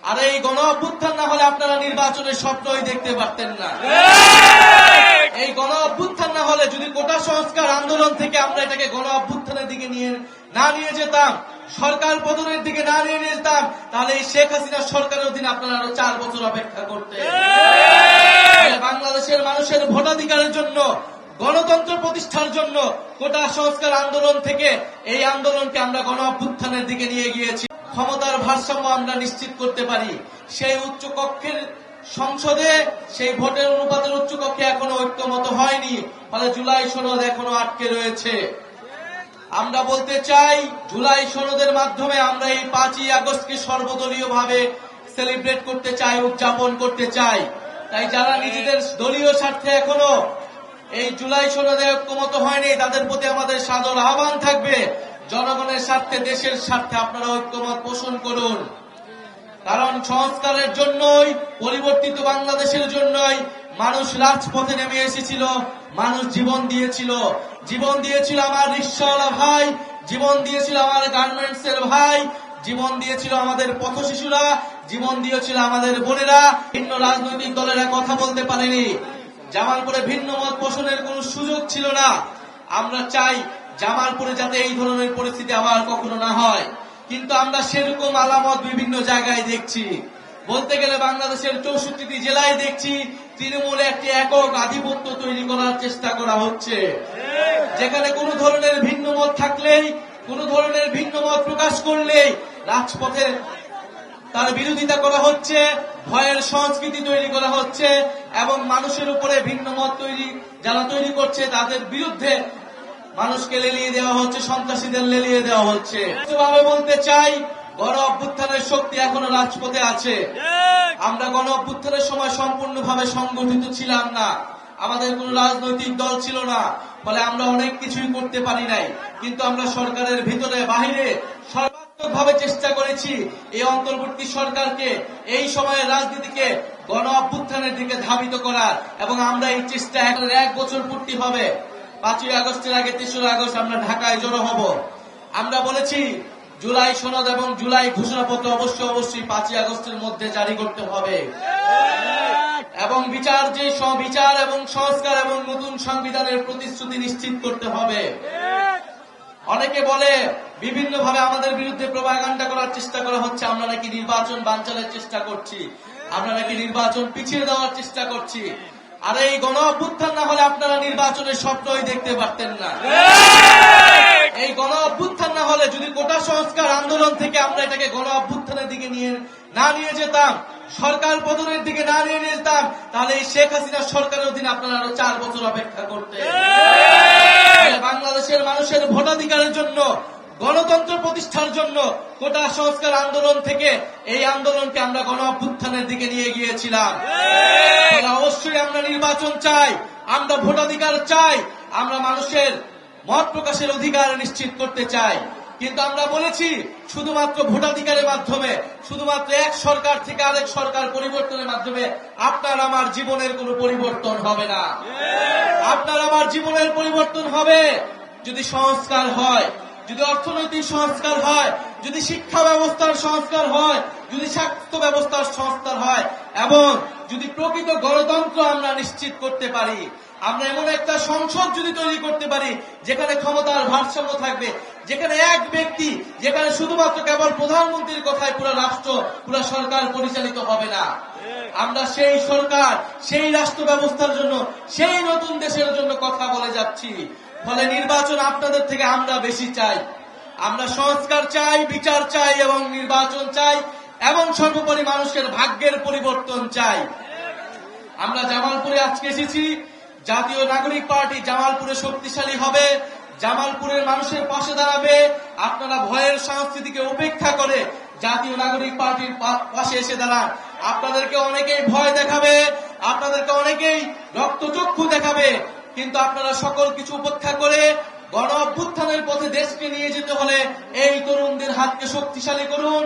আর এই গণ অভ্যুত্থান না হলে আপনারা নির্বাচনের স্বপ্নই দেখতে পারতেন না। এই গণ অভ্যুত্থান না হলে যদি কোটা সংস্কার আন্দোলন থেকে আমরা এটাকে গণ অভ্যুত্থানের দিকে নিয়ে যেতাম, সরকার পতনের দিকে নিয়ে যেতাম, তাহলে এই শেখ হাসিনার সরকারের অধীনে আপনারা আরো 4 বছর অপেক্ষা করতেন। বাংলাদেশের মানুষের ভোটাধিকারের জন্য, গণতন্ত্র প্রতিষ্ঠার জন্য কোটা সংস্কার আন্দোলন থেকে এই আন্দোলনকে আমরা গণ অভ্যুত্থানের দিকে নিয়ে গিয়েছি। ক্ষমতার ভারসাম্য আমরা নিশ্চিত করতে পারি। সেই উচ্চ কক্ষের সংসদে সেই ভোটের অনুপাতের উচ্চ কক্ষে এখনো ঐক্যমত হয়নি, ফলে জুলাই সনদ এখনো আটকে রয়েছে। আমরা বলতে চাই, জুলাই সনদের মাধ্যমে আমরা এই 5ই আগস্টকে সর্বদলীয়ভাবে সেলিব্রেট করতে চাই, উদযাপন করতে চাই। তাই যারা নিজেদের দলীয় স্বার্থে এখনো এই জুলাই সনদে ঐক্যমত হয়নি, তাদের প্রতি আমাদের সাদর আহ্বান থাকবে, জনগণের স্বার্থে, দেশের স্বার্থে আপনারা ঐক্যমত পোষণ করুন। কারণ সংস্কারের জন্যই, পরিবর্তিত বাংলাদেশের জন্যই মানুষ রাজপথে নেমে এসেছিল, মানুষ জীবন দিয়েছিল আমার রিকশাওয়ালা ভাই, জীবন দিয়েছিল আমার গার্মেন্টস এর ভাই, জীবন দিয়েছিল আমাদের পথ শিশুরা, জীবন দিয়েছিল আমাদের বোনেরা। ভিন্ন রাজনৈতিক দলেরা কথা বলতে পারেনি, জামালপুরে ভিন্ন মত পোষণের কোন সুযোগ ছিল না। আমরা চাই জামালপুরে যাতে এই ধরনের পরিস্থিতি আবার কখনো না হয়, কিন্তু আমরা সেরকম আলামত বিভিন্ন জায়গায় দেখছি। বলতে গেলে বাংলাদেশের 64টি জেলায় দেখছি তৃণমূলে একটি একক আধিপত্য তৈরি করার চেষ্টা করা হচ্ছে, যেখানে কোন ধরনের ভিন্ন মত থাকলেই, কোন ধরনের ভিন্ন মত প্রকাশ করলেই রাজপথে তার বিরোধিতা করা হচ্ছে, ভয়ের সংস্কৃতি তৈরি করা হচ্ছে এবং মানুষের উপরে ভিন্ন মত যারা তৈরি করছে তাদের বিরুদ্ধে মানুষকে লেলিয়ে দেওয়া হচ্ছে, সন্ত্রাসীদের লেলিয়ে দেওয়া হচ্ছে। ভাবে বলতে চাই, গণ অভ্যুত্থানের শক্তি এখনো রাজপথে আছে। আমরা গণ অভ্যুত্থানের সময় সম্পূর্ণভাবে সংগঠিত ছিলাম না, আমাদের কোন রাজনৈতিক দল ছিল না, ফলে আমরা অনেক কিছুই করতে পারি নাই। কিন্তু আমরা সরকারের ভিতরে বাহিরে সর্বাত্মকভাবে চেষ্টা করেছি এই অন্তর্বর্তী সরকারকে, এই সময়ের রাজনীতিকে গণ অভ্যুত্থানের দিকে ধাবিত করার, এবং আমরা এই চেষ্টা 1 বছর পূর্তি হবে। 5ই আগস্টের আগে 3রা আগস্ট আমরা ঢাকায় জড়ো হব। আমরা বলেছি জুলাই সনদ এবং জুলাই ঘোষণাপত্র অবশ্যই 5ই আগস্টের মধ্যে জারি করতে হবে এবং বিচার এবং সংস্কার এবং নতুন সংবিধানের প্রতিশ্রুতি নিশ্চিত করতে হবে। অনেকে বলে বিভিন্নভাবে আমাদের বিরুদ্ধে প্রোপাগান্ডা করার চেষ্টা করা হচ্ছে, আমরা নাকি নির্বাচন বানচালের চেষ্টা করছি, আমরা নাকি নির্বাচন পিছিয়ে দেওয়ার চেষ্টা করছি। আর এই গণ অভ্যুত্থান না হলে আপনারা নির্বাচনের স্বপ্নই দেখতে পারতেন না। এই গণ অভ্যুত্থান না হলে, যদি কোটা সংস্কার আন্দোলন থেকে আমরা এটাকে গণ অভ্যুত্থানের দিকে নিয়ে যেতাম, সরকার পতনের দিকে নিয়ে যেতাম, তাহলে এই শেখ হাসিনার সরকারের অধীনে আপনারা আরো 4 বছর অপেক্ষা করতেন। বাংলাদেশের মানুষের ভোটাধিকারের জন্য, গণতন্ত্র প্রতিষ্ঠার জন্য কোটা সংস্কার আন্দোলন থেকে এই আন্দোলনকে আমরা গণ অভ্যুত্থানের দিকে নিয়ে গিয়েছিলাম। অবশ্যই আমরা নির্বাচন চাই, আমরা ভোটাধিকার চাই, আমরা মানুষের মত প্রকাশের অধিকার নিশ্চিত করতে চাই। কিন্তু আমরা বলেছি শুধুমাত্র ভোটাধিকারের মাধ্যমে, শুধুমাত্র এক সরকার থেকে আরেক সরকার পরিবর্তনের মাধ্যমে আপনার আমার জীবনের কোনো পরিবর্তন হবে না। আপনার আমার জীবনের পরিবর্তন হবে যদি সংস্কার হয়, যদি অর্থনৈতিক সংস্কার হয়, যদি শিক্ষা ব্যবস্থার সংস্কার হয়, যদি স্বাস্থ্য ব্যবস্থার সংস্কার হয়, এবং যদি প্রকৃত গণতন্ত্র আমরা নিশ্চিত করতে পারি। আমরা এমন একটা সংসদ যদি তৈরি করতে পারি যেখানে ক্ষমতার ভারসাম্য থাকবে, যেখানে এক ব্যক্তি, যেখানে শুধুমাত্র কেবল প্রধানমন্ত্রীর কথায় পুরো রাষ্ট্র, পুরো সরকার পরিচালিত হবে না। আমরা সেই সরকার, সেই রাষ্ট্র ব্যবস্থার জন্য, সেই নতুন দেশের জন্য কথা বলে যাচ্ছি। ফলে নির্বাচন আপনাদের থেকে আমরা বেশি চাই। আমরা সংস্কার চাই, বিচার চাই এবং নির্বাচন চাই, এবং সর্বোপরি মানুষের ভাগ্যের পরিবর্তন চাই। আমরা জামালপুরে আজকে এসেছি, জাতীয় নাগরিক পার্টি জামালপুরে শক্তিশালী হবে, জামালপুরের মানুষের পাশে দাঁড়াবে। আপনারা ভয়ের সংস্কৃতিকে উপেক্ষা করে জাতীয় নাগরিক পার্টির পাশে এসে দাঁড়ান। আপনাদেরকে অনেকেই ভয় দেখাবে, আপনাদেরকে অনেকেই রক্তচক্ষু দেখাবে, কিন্তু আপনারা সকল কিছু উপেক্ষা করে গণ অভ্যুত্থানের পথে দেশকে নিয়ে যেতে হলে এই তরুণদের হাতকে শক্তিশালী করুন।